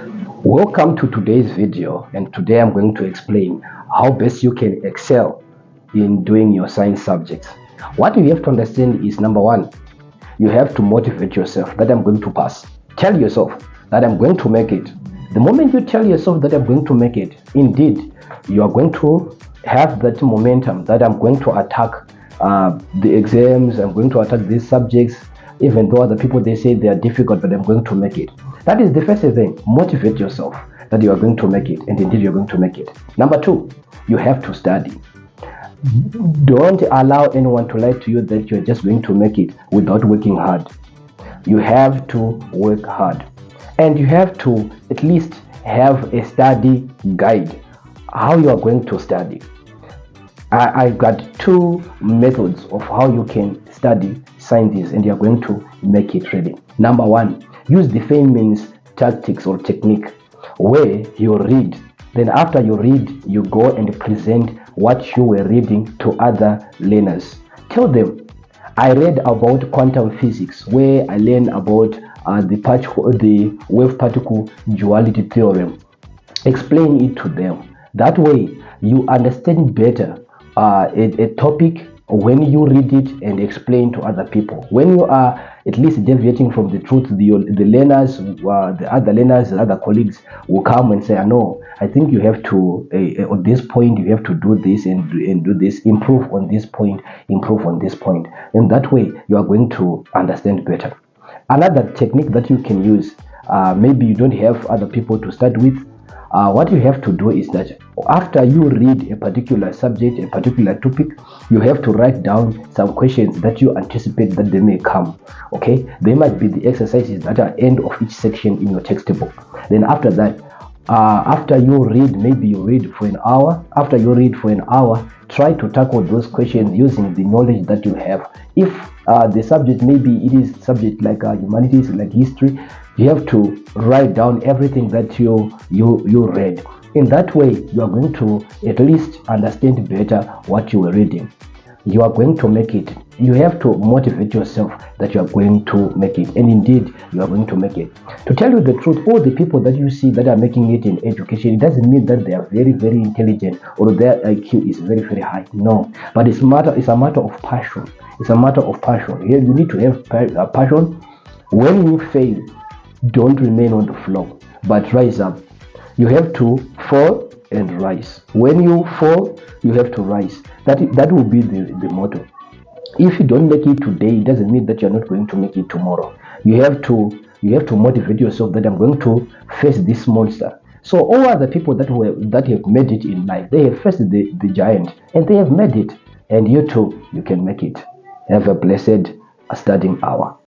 Welcome to today's video, and today I'm going to explain how best you can excel in doing your science subjects. What you have to understand is, number one, you have to motivate yourself that I'm going to pass. Tell yourself that I'm going to make it. The moment you tell yourself that I'm going to make it, indeed, you are going to have that momentum that I'm going to attack the exams, I'm going to attack these subjects, even though other people they say they are difficult, but I'm going to make it. That is the first thing. Motivate yourself that you are going to make it, and indeed you're going to make it. Number two, you have to study. Don't allow anyone to lie to you that you're just going to make it without working hard. You have to work hard, and you have to at least have a study guide how you are going to study. I got two methods of how you can study science and you're going to make it ready. Number one, use the famous tactics or technique where you read. Then after you read, you go and present what you were reading to other learners. Tell them, I read about quantum physics where I learned about the wave particle duality theorem. Explain it to them. That way you understand better a topic when you read it and explain to other people. When you are at least deviating from the truth, the learners, the other learners, the other colleagues will come and say, no, I think you have to, on this point, you have to do this and do this, improve on this point, improve on this point. And that way, you are going to understand better. Another technique that you can use, maybe you don't have other people to start with, what you have to do is that after you read a particular subject, a particular topic, you have to write down some questions that you anticipate that they may come. Okay, they might be the exercises that are end of each section in your textbook. Then after that, after you read, maybe you read for an hour. After you read for an hour, try to tackle those questions using the knowledge that you have. If the subject, maybe it is subject like humanities, like history, you have to write down everything that you read. In that way, you are going to at least understand better what you were reading. You are going to make it. You have to motivate yourself that you are going to make it, and indeed you are going to make it. To tell you the truth, all the people that you see that are making it in education, it doesn't mean that they are very, very intelligent or their IQ is very, very high. No, but it's a matter of passion. It's a matter of passion. Here you need to have passion. When you fail, don't remain on the floor, but rise up. You have to fall and rise. When you fall, you have to rise. That will be the motto. If you don't make it today, it doesn't mean that you're not going to make it tomorrow. You have to motivate yourself that I'm going to face this monster. So all other people that have made it in life, they have faced the giant and they have made it. And you too, you can make it. Have a blessed studying hour.